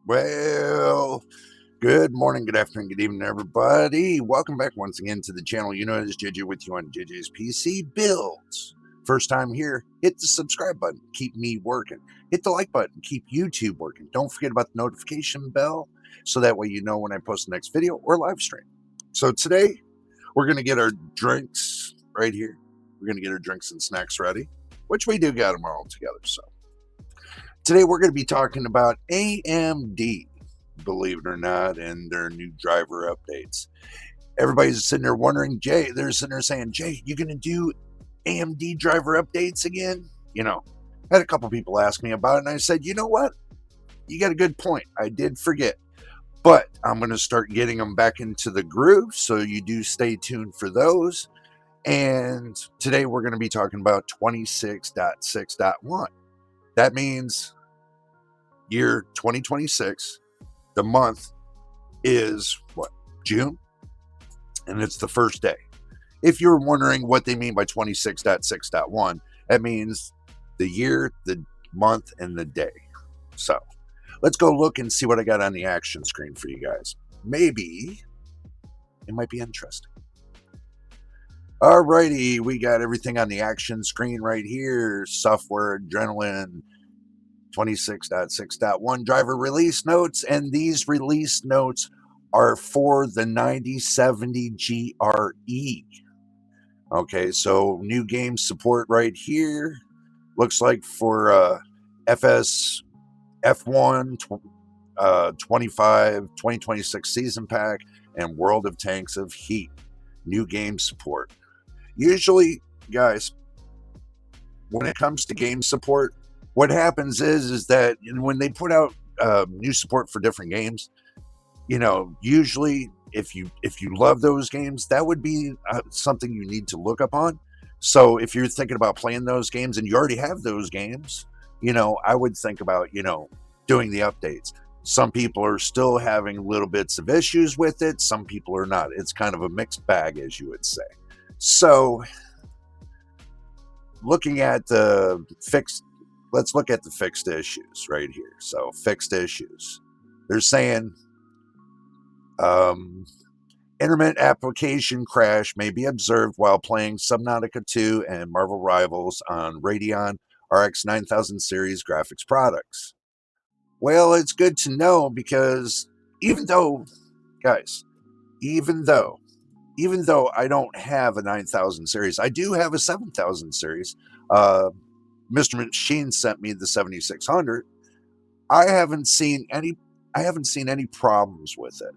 Well, good morning, good afternoon, good evening, everybody. Welcome back once again to the channel. You know, it's JJ with you on JJ's PC Builds. First time here, hit the subscribe button, keep me working. Hit the like button, keep YouTube working. Don't forget about the notification bell so that way you know when I post the next video or live stream. So today, we're going to get our drinks right here. We're going to get our drinks and snacks ready, which we do got them all together. So today we're going to be talking about AMD, believe it or not, and their new driver updates. Everybody's sitting there wondering, Jay, they're sitting there saying, Jay, you going to do AMD driver updates again? You know, I had a couple people ask me about it, and I said, you know what? You got a good point. I did forget. But I'm going to start getting them back into the groove, so you do stay tuned for those. And today we're going to be talking about 26.6.1. That means year 2026. The month is what? June? And it's the first day. If you're wondering what they mean by 26.6.1, that means the year, the month, and the day. So let's go look and see what I got on the action screen for you guys. Maybe it might be interesting. Alrighty, we got everything on the action screen right here. Software, Adrenalin 26.6.1 driver release notes, and these release notes are for the 9070 GRE. Okay, so new game support right here. Looks like for FS F1 25 2026 season pack and World of Tanks of Heat. New game support. Usually, guys, when it comes to game support, what happens is that when they put out new support for different games, you know, usually if you love those games, that would be something you need to look up on. So if you're thinking about playing those games and you already have those games, you know, I would think about, you know, doing the updates. Some people are still having little bits of issues with it. Some people are not. It's kind of a mixed bag, as you would say. So looking at the fixed, let's look at the fixed issues right here. So fixed issues. They're saying intermittent application crash may be observed while playing Subnautica 2 and Marvel Rivals on Radeon RX 9000 series graphics products. Well, it's good to know because even though, guys, even though I don't have a 9000 series, I do have a 7000 series. Mr. Machine sent me the 7600. I haven't seen any problems with it.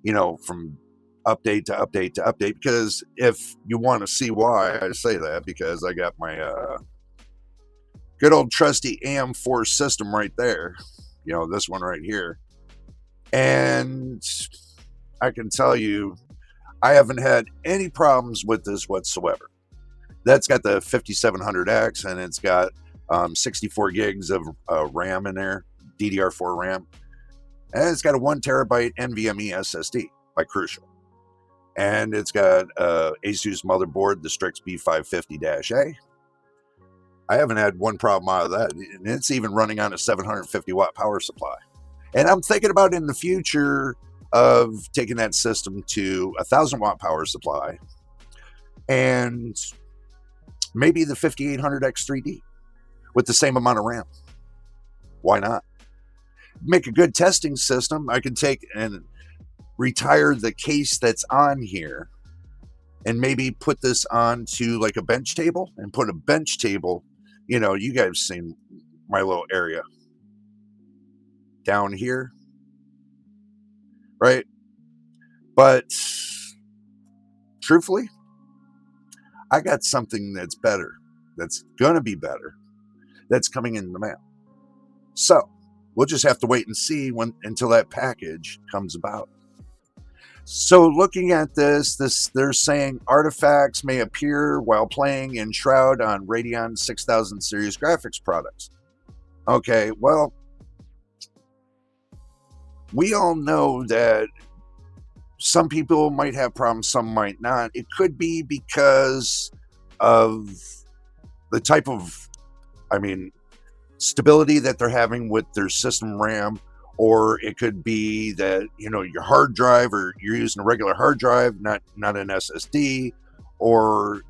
You know, from update to update to update. Because if you want to see why I say that, because I got my good old trusty AM4 system right there. You know, this one right here, and I can tell you, I haven't had any problems with this whatsoever. That's got the 5700X, and it's got 64 gigs of RAM in there, DDR4 RAM. And it's got a 1 terabyte NVMe SSD by Crucial. And it's got Asus motherboard, the Strix B550-A. I haven't had one problem out of that. And it's even running on a 750 watt power supply. And I'm thinking about in the future of taking that system to a 1000 watt power supply and maybe the 5800X3D with the same amount of RAM. Why not? Make a good testing system. I can take and retire the case that's on here and maybe put this onto like a bench table and put a bench table. You know, you guys have seen my little area down here, right? But truthfully, I got something that's better, that's going to be better, that's coming in the mail. So we'll just have to wait and see until that package comes about. So looking at this, they're saying artifacts may appear while playing in Shroud on Radeon 6000 series graphics products. Okay, well, we all know that some people might have problems, some might not. It could be because of the type of, stability that they're having with their system RAM, Or it could be that, your hard drive, or you're using a regular hard drive, not an SSD, or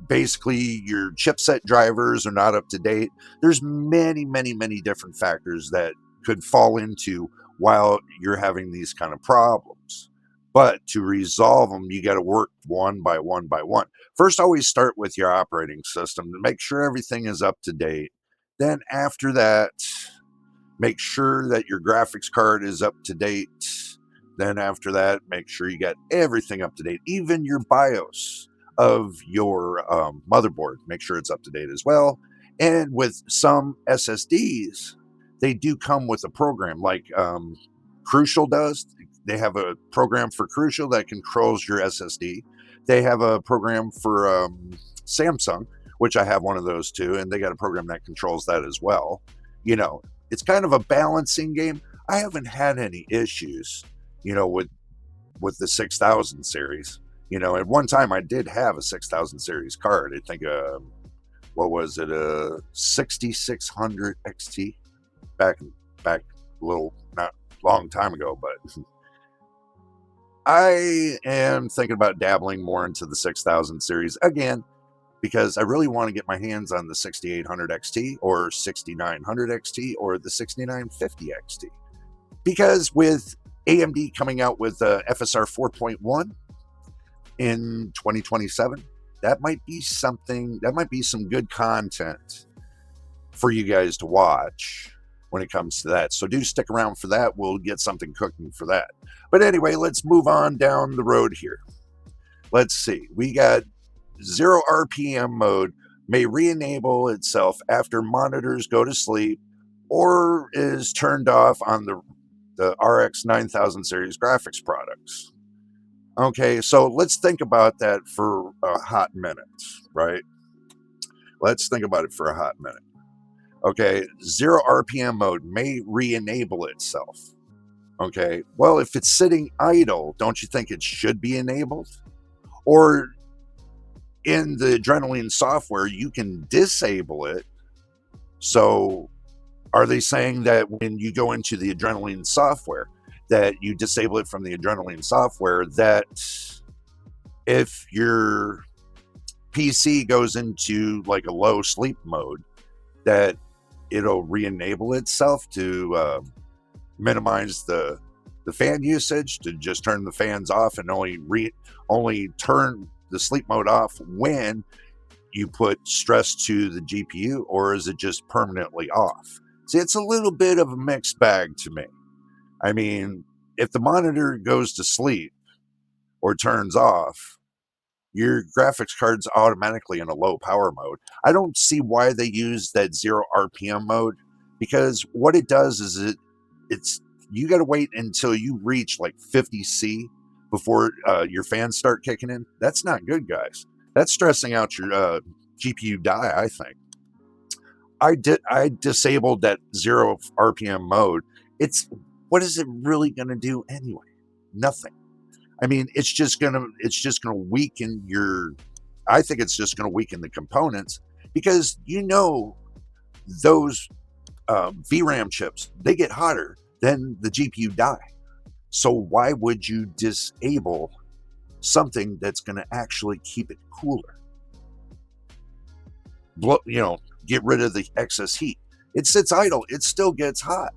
basically your chipset drivers are not up to date. There's many, many, many different factors that could fall into while you're having these kind of problems. But to resolve them, you got to work one by one by one. First, always start with your operating system to make sure everything is up to date. Then after that, make sure that your graphics card is up to date. Then after that, make sure you got everything up to date, even your BIOS of your motherboard. Make sure it's up to date as well. And with some SSDs, they do come with a program like Crucial does. They have a program for Crucial that controls your SSD. They have a program for Samsung, which I have one of those too, and they got a program that controls that as well. It's kind of a balancing game. I haven't had any issues, with the 6000 series. At one time I did have a 6000 series card. I think, what was it, a 6600 XT back a little, not long time ago, but I am thinking about dabbling more into the 6000 series again, because I really want to get my hands on the 6800 XT or 6900 XT or the 6950 XT. Because with AMD coming out with FSR 4.1 in 2027, that might be some good content for you guys to watch when it comes to that. So do stick around for that. We'll get something cooking for that. But anyway, let's move on down the road here. Let's see. We got 0 RPM mode may re-enable itself after monitors go to sleep or is turned off on the RX 9000 series graphics products. Okay, so let's think about that for a hot minute, right? Let's think about it for a hot minute. Okay, 0 RPM mode may re-enable itself. Okay, well, if it's sitting idle, don't you think it should be enabled? Or in the Adrenalin software, you can disable it. So are they saying that when you go into the Adrenalin software, that you disable it from the Adrenalin software, that if your PC goes into like a low sleep mode, that it'll re-enable itself to minimize the fan usage, to just turn the fans off and only turn the sleep mode off when you put stress to the GPU, or is it just permanently off? See, it's a little bit of a mixed bag to me. I mean, if the monitor goes to sleep or turns off, your graphics card's automatically in a low power mode. I don't see why they use that 0 RPM mode, because what it does is it's you got to wait until you reach like 50C before your fans start kicking in. That's not good, guys. That's stressing out your GPU die, I think. I disabled that 0 RPM mode. What is it really going to do anyway? Nothing. I mean, it's just gonna weaken your. I think it's just gonna weaken the components, because those VRAM chips, they get hotter than the GPU die. So why would you disable something that's going to actually keep it cooler? Get rid of the excess heat. It sits idle. It still gets hot.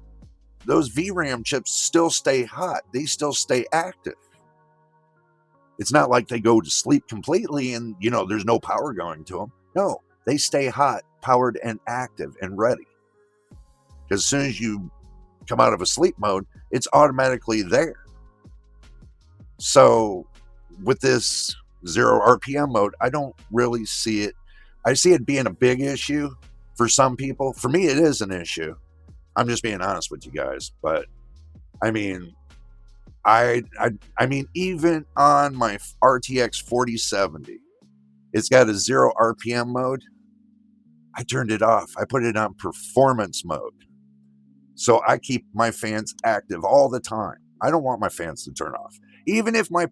Those VRAM chips still stay hot. They still stay active. It's not like they go to sleep completely and, there's no power going to them. No, they stay hot, powered, and active and ready. Because as soon as you come out of a sleep mode, it's automatically there. So with this 0 RPM mode, I don't really see it. I see it being a big issue for some people. For me, it is an issue. I'm just being honest with you guys. But I mean, I mean, even on my RTX 4070, it's got a 0 RPM mode. I turned it off. I put it on performance mode. So I keep my fans active all the time. I don't want my fans to turn off. Even if my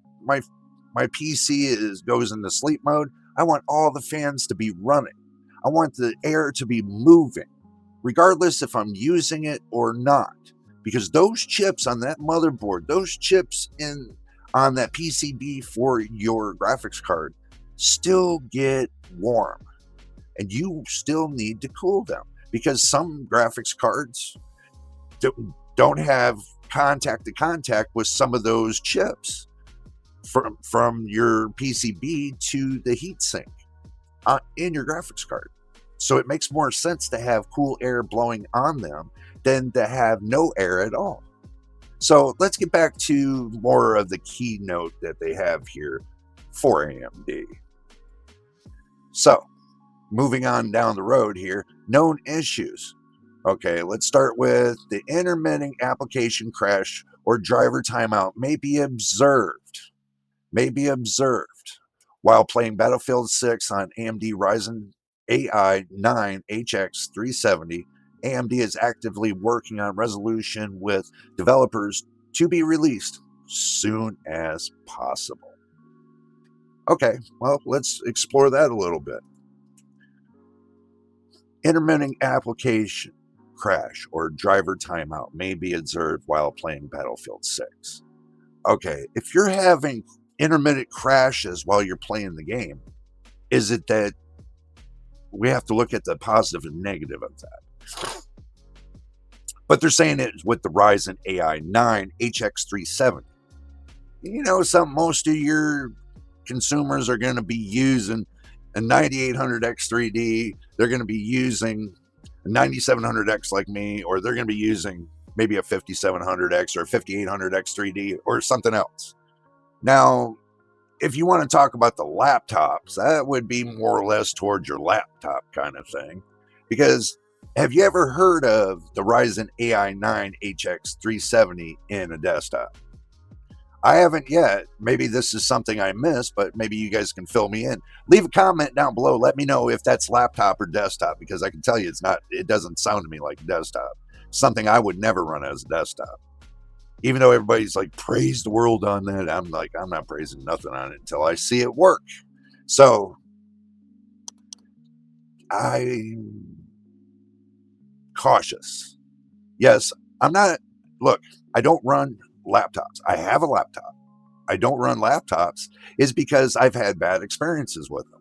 PC goes into sleep mode, I want all the fans to be running. I want the air to be moving, regardless if I'm using it or not. because those chips on that motherboard, those chips on that PCB for your graphics card still get warm, and you still need to cool them because some graphics cards don't have contact to contact with some of those chips from your PCB to the heatsink in your graphics card. So it makes more sense to have cool air blowing on them than to have no air at all. So let's get back to more of the keynote that they have here for AMD. So moving on down the road here, known issues. Okay, let's start with the intermittent application crash or driver timeout may be observed while playing Battlefield 6 on AMD Ryzen AI 9 HX 370. AMD is actively working on resolution with developers to be released soon as possible. Okay, well, let's explore that a little bit. Intermittent application crash or driver timeout may be observed while playing Battlefield 6. Okay, if you're having intermittent crashes while you're playing the game, is it that we have to look at the positive and negative of that? But they're saying it with the Ryzen AI 9 HX 370. You know, most of your consumers are going to be using a 9800X3D. They're going to be using a 9700X like me, or they're going to be using maybe a 5700X or a 5800X3D or something else. Now, if you want to talk about the laptops, that would be more or less towards your laptop kind of thing. Because have you ever heard of the Ryzen AI 9 HX 370 in a desktop? I haven't yet. Maybe this is something I missed, but maybe you guys can fill me in. Leave a comment down below. Let me know if that's laptop or desktop, because I can tell you it doesn't sound to me like desktop. Something I would never run as a desktop. Even though everybody's like, praise the world on that, I'm like, I'm not praising nothing on it until I see it work. So I'm cautious. Yes, look, I don't run laptops. I have a laptop. I don't run laptops is because I've had bad experiences with them.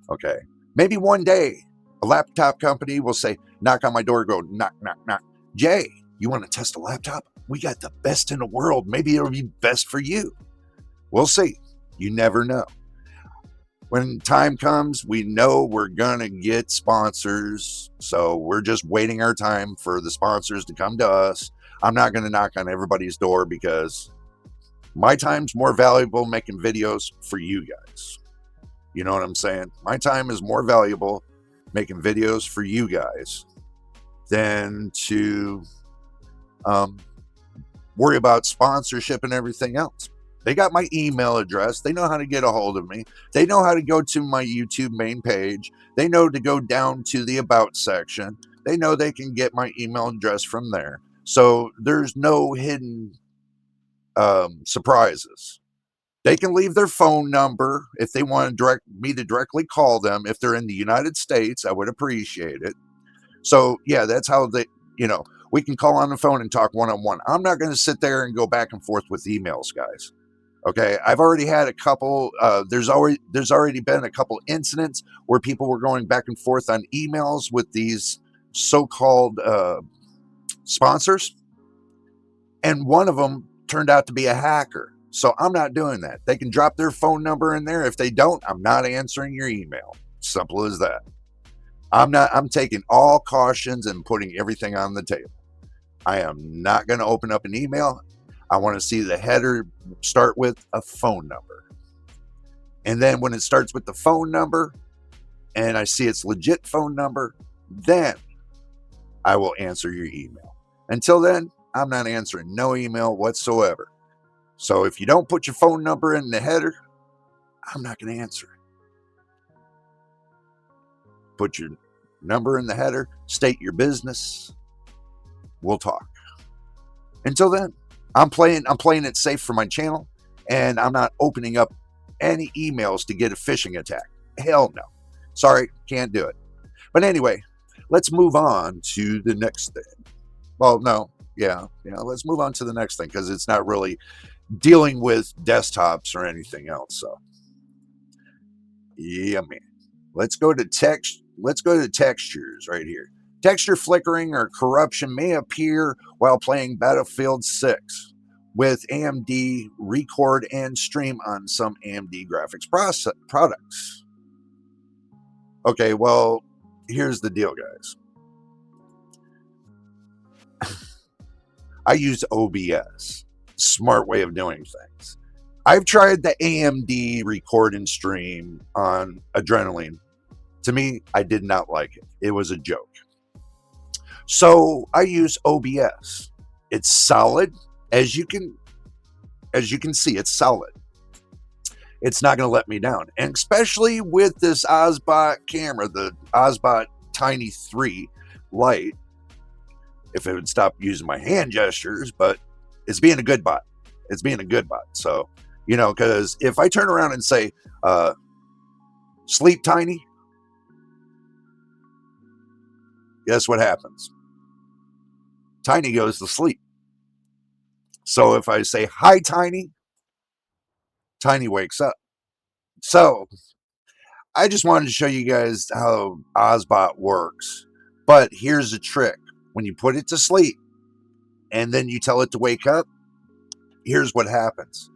Okay. Maybe one day a laptop company will say, knock on my door, go knock, knock, knock. Jay, you want to test a laptop? We got the best in the world. Maybe it'll be best for you. We'll see. You never know. When time comes, we know we're going to get sponsors. So we're just waiting our time for the sponsors to come to us. I'm not going to knock on everybody's door because my time's more valuable making videos for you guys. You know what I'm saying? My time is more valuable making videos for you guys than to worry about sponsorship and everything else. They got my email address. They know how to get a hold of me. They know how to go to my YouTube main page. They know to go down to the About section. They know they can get my email address from there. So there's no hidden surprises. They can leave their phone number if they want me to directly call them. If they're in the United States, I would appreciate it. So yeah, that's how we can call on the phone and talk one-on-one. I'm not going to sit there and go back and forth with emails, guys. Okay, I've already had a couple. There's already been a couple incidents where people were going back and forth on emails with these so-called sponsors, and one of them turned out to be a hacker. So I'm not doing that. They can drop their phone number in there. If they don't, I'm not answering your email. Simple as that. I'm taking all cautions and putting everything on the table. I am not going to open up an email. I want to see the header start with a phone number. And then when it starts with the phone number and I see it's legit phone number, then I will answer your email. Until then, I'm not answering no email whatsoever. So if you don't put your phone number in the header, I'm not going to answer it. Put your number in the header, state your business. We'll talk. Until then, I'm playing it safe for my channel, and I'm not opening up any emails to get a phishing attack. Hell no. Sorry, can't do it. But anyway, let's move on to the next thing. Well, no, Yeah, yeah. Let's move on to the next thing because it's not really dealing with desktops or anything else. So, yeah, man. Let's go to text. Let's go to textures right here. Texture flickering or corruption may appear while playing Battlefield 6 with AMD record and stream on some AMD graphics products. Okay, well, here's the deal, guys. I use OBS, smart way of doing things. I've tried the AMD record and stream on Adrenalin. To me, I did not like it. It was a joke. So I use OBS. It's solid, as you can see. It's solid. It's not going to let me down, and especially with this Ozbot camera, the Ozbot Tiny 3 Lite. If it would stop using my hand gestures, but it's being a good bot. It's being a good bot. So, because if I turn around and say, sleep Tiny, guess what happens? Tiny goes to sleep. So if I say, hi, Tiny, Tiny wakes up. So I just wanted to show you guys how Ozbot works. But here's the trick. When you put it to sleep and then you tell it to wake up, here's what happens.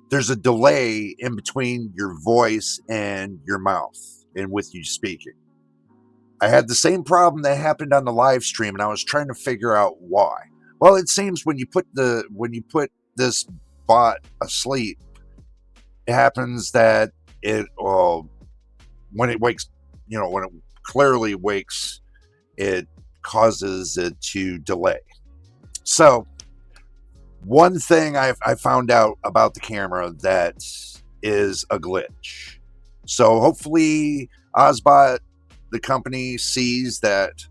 There's a delay in between your voice and your mouth and with you speaking. I had the same problem that happened on the live stream, and I was trying to figure out why. Well, it seems when you put this bot asleep, it happens that when it wakes, when it clearly wakes, it causes it to delay. So one thing I found out about the camera that is a glitch. So hopefully Ozbot, the company, sees that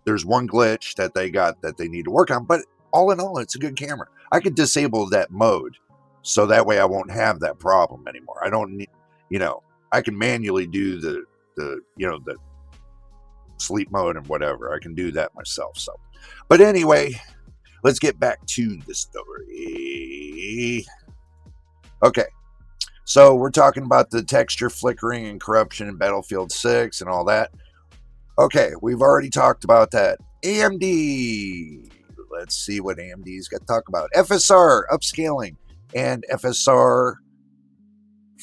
there's one glitch that they need to work on. But all in all, it's a good camera. I could disable that mode so that way I won't have that problem anymore. I don't need, I can manually do the sleep mode and whatever. I can do that myself. So, but anyway, let's get back to the story. Okay, so we're talking about the texture flickering and corruption in Battlefield 6 and all that. Okay, we've already talked about that. AMD. Let's see what AMD's got to talk about. FSR upscaling and FSR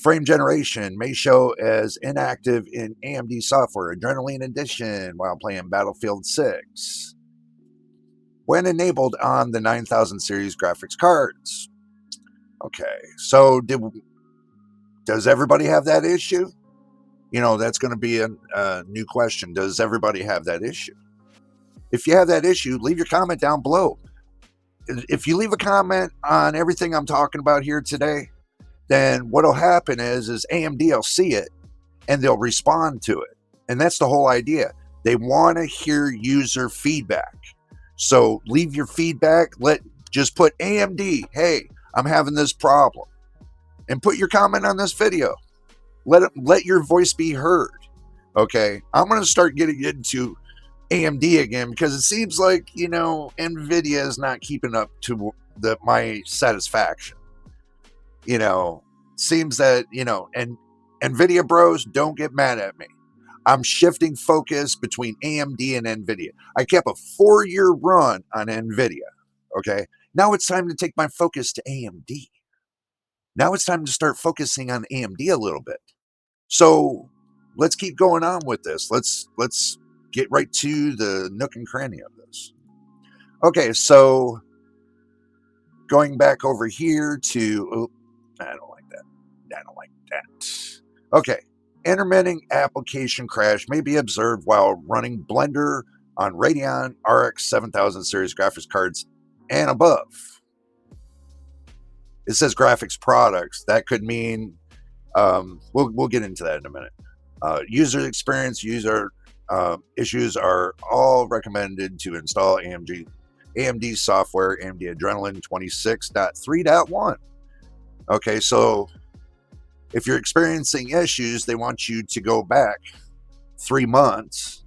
frame generation may show as inactive in AMD software Adrenalin Edition while playing Battlefield 6 when enabled on the 9000 series graphics cards. Okay, so does everybody have that issue? That's going to be a new question. Does everybody have that issue? If you have that issue, leave your comment down below. If you leave a comment on everything I'm talking about here today, then what'll happen is AMD will see it and they'll respond to it. And that's the whole idea. They want to hear user feedback. So leave your feedback. Just put AMD, hey, I'm having this problem. And put your comment on this video. Let your voice be heard. Okay, I'm going to start getting into AMD again because it seems like, NVIDIA is not keeping up to my satisfaction. Seems that, and NVIDIA bros, don't get mad at me. I'm shifting focus between AMD and NVIDIA. I kept a 4-year run on NVIDIA. Okay, now it's time to take my focus to AMD. Now it's time to start focusing on AMD a little bit. So let's keep going on with this. Let's get right to the nook and cranny of this. Okay, so going back over here to, I don't like that. I don't like that. Okay, intermittent application crash may be observed while running Blender on Radeon RX 7000 series graphics cards and above. It says graphics products. That could mean, we'll get into that in a minute. User experience, issues are all recommended to install AMD software, AMD Adrenalin 26.6.1. Okay, so if you're experiencing issues, they want you to go back 3 months.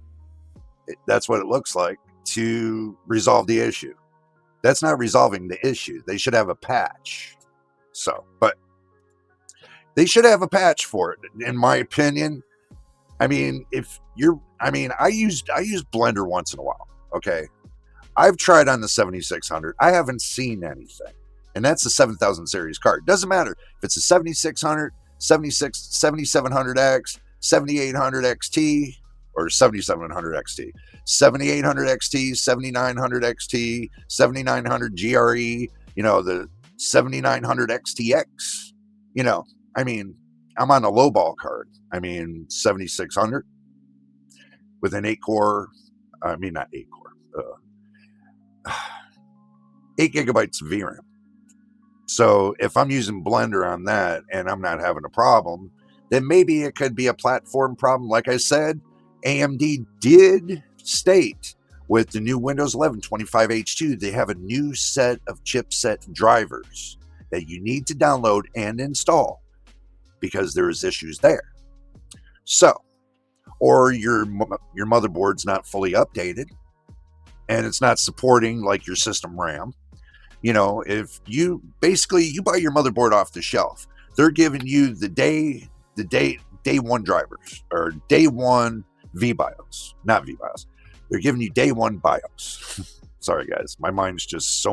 That's what it looks like, to resolve the issue. That's not resolving the issue. They should have a patch. But they should have a patch for it, in my opinion. I mean, I use Blender once in a while. Okay, I've tried on the 7600. I haven't seen anything, and that's the 7000 series card. Doesn't matter if it's a 7600, 7700X, 7800 XT, or 7700 XT, 7800 XT, 7900 XT, 7900 GRE. The 7900 XTX. I'm on a lowball card. 7600 with an 8-core, not 8-core, 8 gigabytes of VRAM. So if I'm using Blender on that and I'm not having a problem, then maybe it could be a platform problem. Like I said, AMD did state with the new Windows 11 25H2, they have a new set of chipset drivers that you need to download and install because there's issues there. So, or your motherboard's not fully updated and it's not supporting like your system RAM. If you buy your motherboard off the shelf, they're giving you the day one drivers or day one VBIOS, not VBIOS. They're giving you day one BIOS. Sorry guys, my mind's just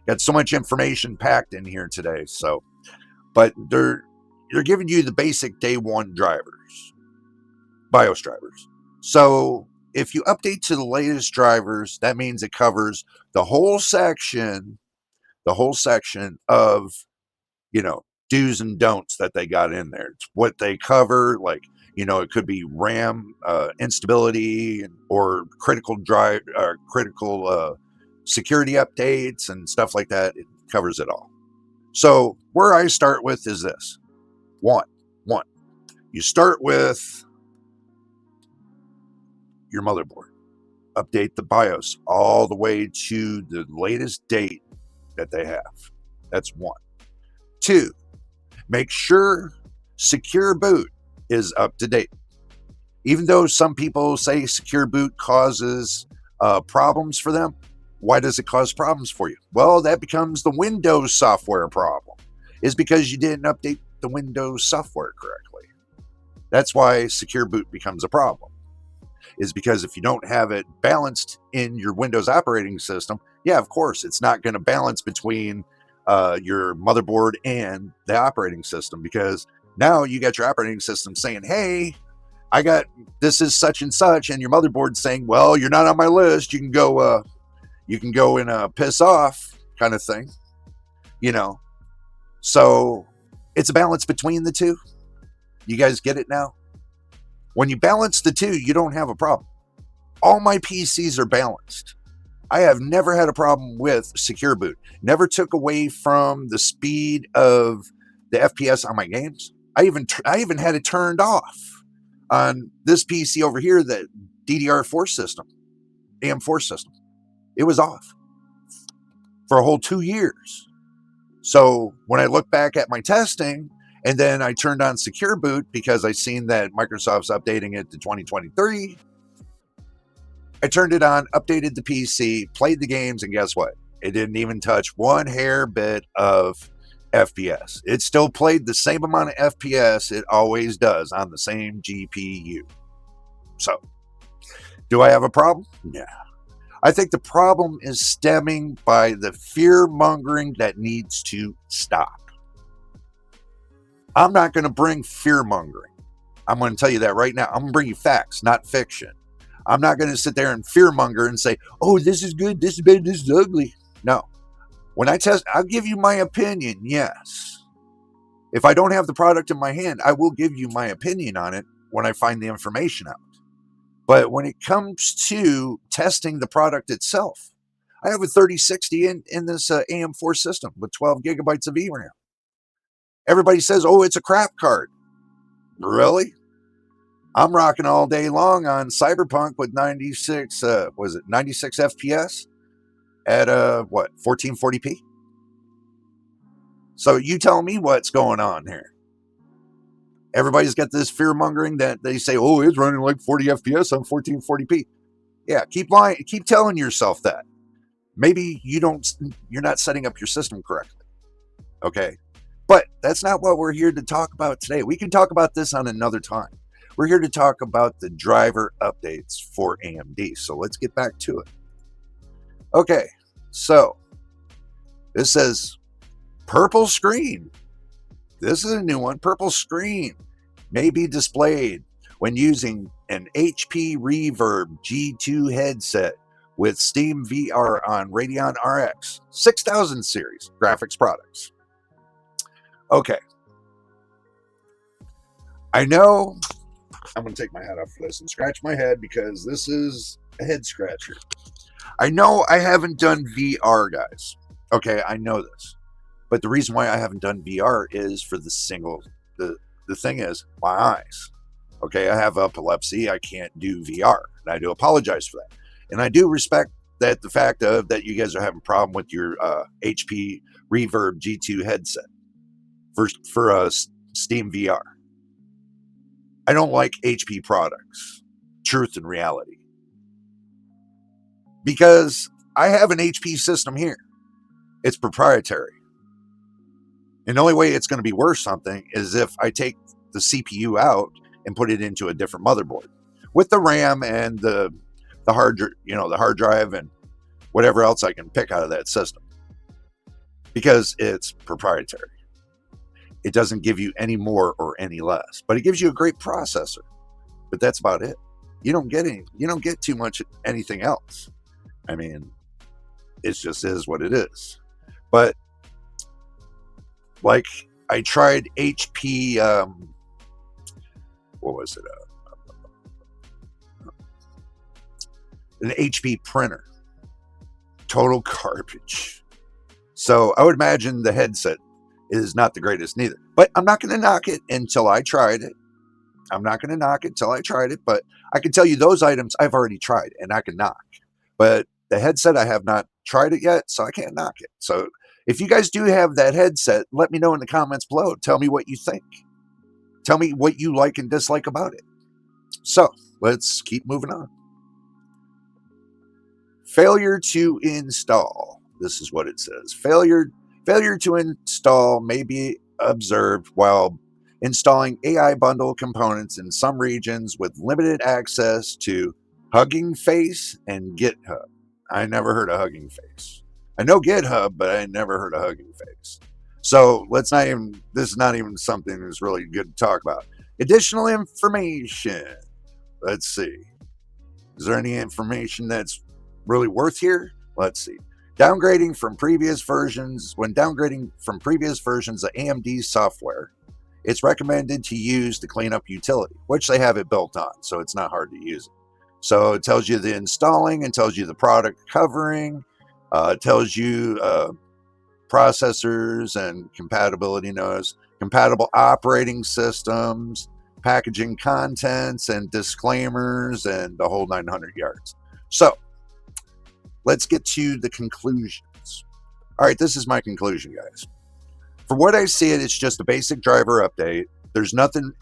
got so much information packed in here today. But they're giving you the basic day one drivers, BIOS drivers. So if you update to the latest drivers, that means it covers the whole section of, do's and don'ts that they got in there. It's what they cover, like, it could be RAM instability or critical security updates and stuff like that. It covers it all. So where I start with is this. One, you start with your motherboard. Update the BIOS all the way to the latest date that they have. That's one. Two, make sure Secure Boot is up to date. Even though some people say Secure Boot causes problems for them, why does it cause problems for you? Well, that becomes the Windows software problem. It's because you didn't update the Windows software correctly. That's why Secure Boot becomes a problem. Is because if you don't have it balanced in your Windows operating system, yeah, of course, it's not going to balance between your motherboard and the operating system, because now you got your operating system saying, hey, this is such and such, and your motherboard saying, well, you're not on my list. You can go and piss off, kind of thing, So it's a balance between the two. You guys get it now? When you balance the two, you don't have a problem. All my PCs are balanced. I have never had a problem with Secure Boot. Never took away from the speed of the FPS on my games. I even had it turned off on this PC over here, the DDR4 system, AM4 system. It was off for a whole 2 years. So when I look back at my testing, and then I turned on Secure Boot because I seen that Microsoft's updating it to 2023. I turned it on, updated the PC, played the games, and guess what? It didn't even touch one hair bit of FPS. It still played the same amount of FPS it always does on the same GPU. So, do I have a problem? Yeah. I think the problem is stemming by the fear-mongering that needs to stop. I'm not going to bring fear-mongering. I'm going to tell you that right now. I'm going to bring you facts, not fiction. I'm not going to sit there and fear-monger and say, oh, this is good, this is bad, this is ugly. No. When I test, I'll give you my opinion, yes. If I don't have the product in my hand, I will give you my opinion on it when I find the information out. But when it comes to testing the product itself, I have a 3060 in this AM4 system with 12 gigabytes of VRAM. Everybody says, oh, it's a crap card. Really? I'm rocking all day long on Cyberpunk with 96 FPS at 1440p? So you tell me what's going on here. Everybody's got this fear mongering that they say, oh, it's running like 40 FPS on 1440p. Yeah, keep lying, keep telling yourself that. Maybe you're not setting up your system correctly. Okay. But that's not what we're here to talk about today. We can talk about this on another time. We're here to talk about the driver updates for AMD. So let's get back to it. Okay. So this says purple screen. This is a new one. Purple screen may be displayed when using an HP Reverb G2 headset with Steam VR on Radeon RX 6000 series graphics products. Okay. I know I'm going to take my hat off for this and scratch my head because this is a head scratcher. I know I haven't done VR, guys. Okay, I know this. But the reason why I haven't done VR is for the thing is my eyes. Okay, I have epilepsy. I can't do VR, and I do apologize for that. And I do respect that the fact of that you guys are having a problem with your HP Reverb G2 headset for Steam VR. I don't like HP products, truth and reality, because I have an HP system here. It's proprietary. And the only way it's going to be worth something is if I take the CPU out and put it into a different motherboard with the RAM and the hard drive and whatever else I can pick out of that system, because it's proprietary. It doesn't give you any more or any less, but it gives you a great processor. But that's about it. You don't get too much anything else. I mean, it just is what it is. But like I tried HP, what was it? An HP printer. Total garbage. So I would imagine the headset is not the greatest neither. But I'm not going to knock it until I tried it. I'm not going to knock it until I tried it. But I can tell you those items I've already tried and I can knock. But the headset, I have not tried it yet, so I can't knock it. So if you guys do have that headset, let me know in the comments below. Tell me what you think. Tell me what you like and dislike about it. So let's keep moving on. Failure to install. This is what it says. Failure to install may be observed while installing AI bundle components in some regions with limited access to Hugging Face and GitHub. I never heard of Hugging Face. I know GitHub, but I never heard of Hugging Face. So this is not even something that's really good to talk about. Additional information. Let's see. Is there any information that's really worth here? Let's see. Downgrading from previous versions. When downgrading from previous versions of AMD software, it's recommended to use the cleanup utility, which they have it built on, so it's not hard to use it. So it tells you the installing, and tells you the product covering, tells you processors and compatibility notes, compatible operating systems, packaging contents, and disclaimers, and the whole 900 yards. So let's get to the conclusions. All right, this is my conclusion, guys. For what I see, it's just a basic driver update. There's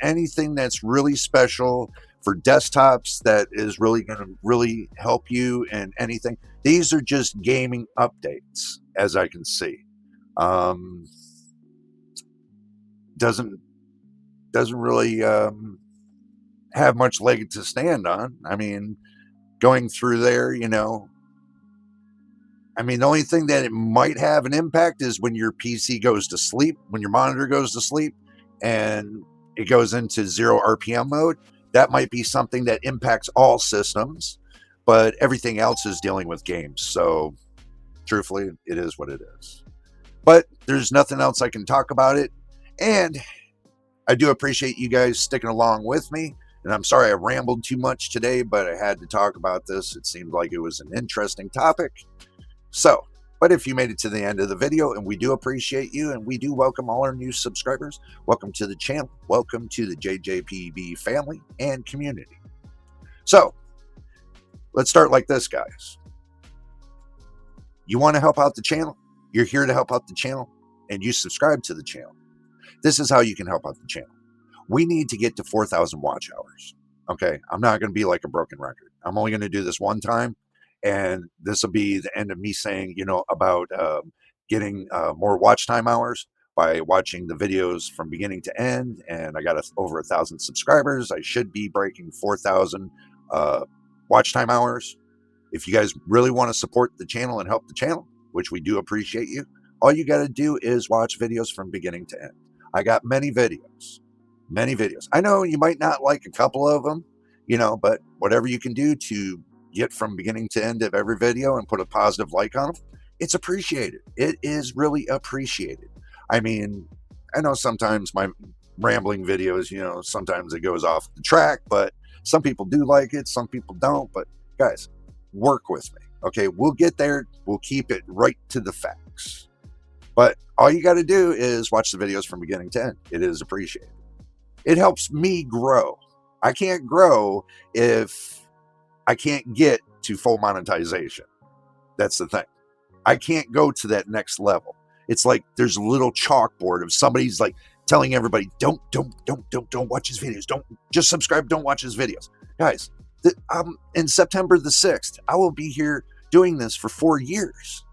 anything that's really special for desktops that is really going to really help you in anything. These are just gaming updates, as I can see. Doesn't really have much leg to stand on. I mean, going through there, I mean, the only thing that it might have an impact is when your PC goes to sleep, when your monitor goes to sleep, and it goes into 0 RPM mode. That might be something that impacts all systems, but everything else is dealing with games. So, truthfully, it is what it is. But there's nothing else I can talk about it. And I do appreciate you guys sticking along with me. And I'm sorry I rambled too much today, but I had to talk about this. It seemed like it was an interesting topic. So, but if you made it to the end of the video, and we do appreciate you, and we do welcome all our new subscribers, welcome to the channel, welcome to the JJPB family and community. So, let's start like this, guys. You want to help out the channel? You're here to help out the channel, and you subscribe to the channel. This is how you can help out the channel. We need to get to 4,000 watch hours. Okay, I'm not going to be like a broken record. I'm only going to do this one time, and this will be the end of me saying, about getting more watch time hours by watching the videos from beginning to end. And I got over 1,000 subscribers. I should be breaking 4,000 watch time hours. If you guys really want to support the channel and help the channel, which we do appreciate you, all you got to do is watch videos from beginning to end. I got many videos. Many videos. I know you might not like a couple of them, but whatever you can do to get from beginning to end of every video and put a positive like on them, it's appreciated. It is really appreciated. I mean, I know sometimes my rambling videos, sometimes it goes off the track, but some people do like it, some people don't. But guys, work with me. Okay, we'll get there. We'll keep it right to the facts. But all you got to do is watch the videos from beginning to end. It is appreciated. It helps me grow. I can't grow if I can't get to full monetization. That's the thing. I can't go to that next level. It's like there's a little chalkboard of somebody's like telling everybody, don't watch his videos. Don't just subscribe. Don't watch his videos. Guys, in September the 6th, I will be here doing this for 4 years.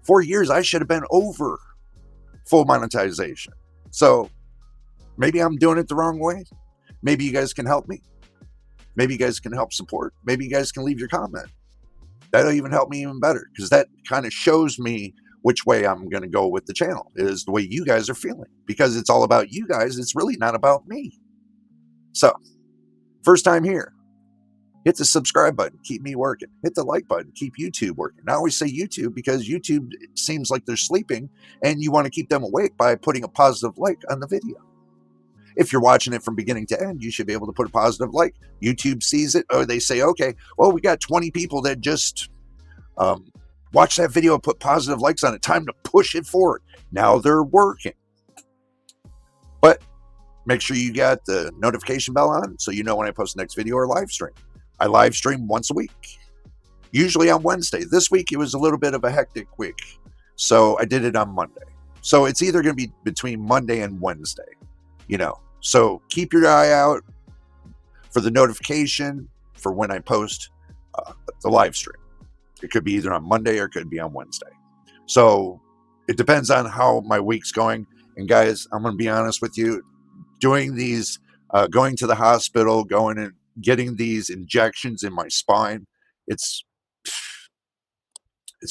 4 years, I should have been over full monetization. So maybe I'm doing it the wrong way. Maybe you guys can help me. Maybe you guys can help support. Maybe you guys can leave your comment. That'll even help me even better, because that kind of shows me which way I'm going to go with the channel, is the way you guys are feeling, because it's all about you guys. It's really not about me. So first time here, hit the subscribe button, keep me working. Hit the like button, keep YouTube working. I always say YouTube because YouTube seems like they're sleeping, and you want to keep them awake by putting a positive like on the video. If you're watching it from beginning to end, you should be able to put a positive like. YouTube sees it, or they say, okay, well, we got 20 people that just watch that video and put positive likes on it. Time to push it forward. Now they're working. But make sure you got the notification bell on so you know when I post the next video or live stream. I live stream once a week, usually on Wednesday. This week, it was a little bit of a hectic week, so I did it on Monday. So it's either going to be between Monday and Wednesday, So keep your eye out for the notification for when I post the live stream. It could be either on Monday or it could be on Wednesday. So it depends on how my week's going. And guys, I'm going to be honest with you, doing these, going to the hospital, going and getting these injections in my spine, it's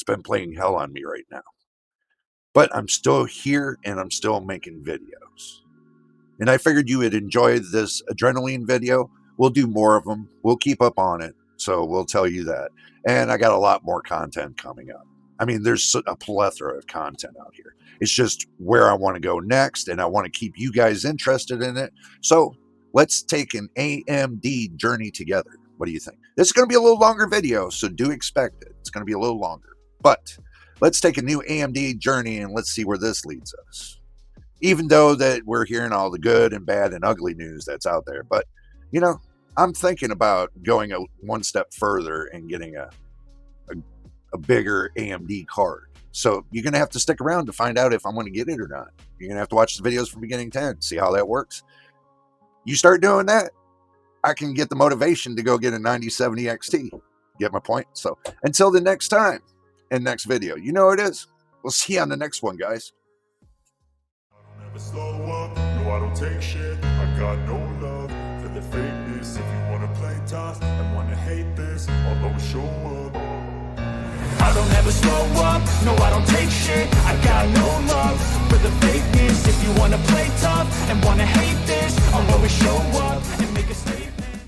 been playing hell on me right now. But I'm still here and I'm still making videos. And I figured you would enjoy this Adrenalin video. We'll do more of them. We'll keep up on it. So we'll tell you that. And I got a lot more content coming up. I mean, there's a plethora of content out here. It's just where I want to go next, and I want to keep you guys interested in it. So let's take an AMD journey together. What do you think? This is going to be a little longer video, so do expect it. It's going to be a little longer. But let's take a new AMD journey, and let's see where this leads us. Even though that we're hearing all the good and bad and ugly news that's out there. But, I'm thinking about going one step further and getting a bigger AMD card. So you're going to have to stick around to find out if I'm going to get it or not. You're going to have to watch the videos from beginning to end, see how that works. You start doing that, I can get the motivation to go get a 9070 XT. Get my point? So until the next time and next video, you know what it is. We'll see you on the next one, guys. I don't ever slow up, no I don't take shit. I got no love for the fakeness. If you wanna play tough and wanna hate this, I'll always show up. I don't ever slow up, no I don't take shit. I got no love for the fakeness. If you wanna play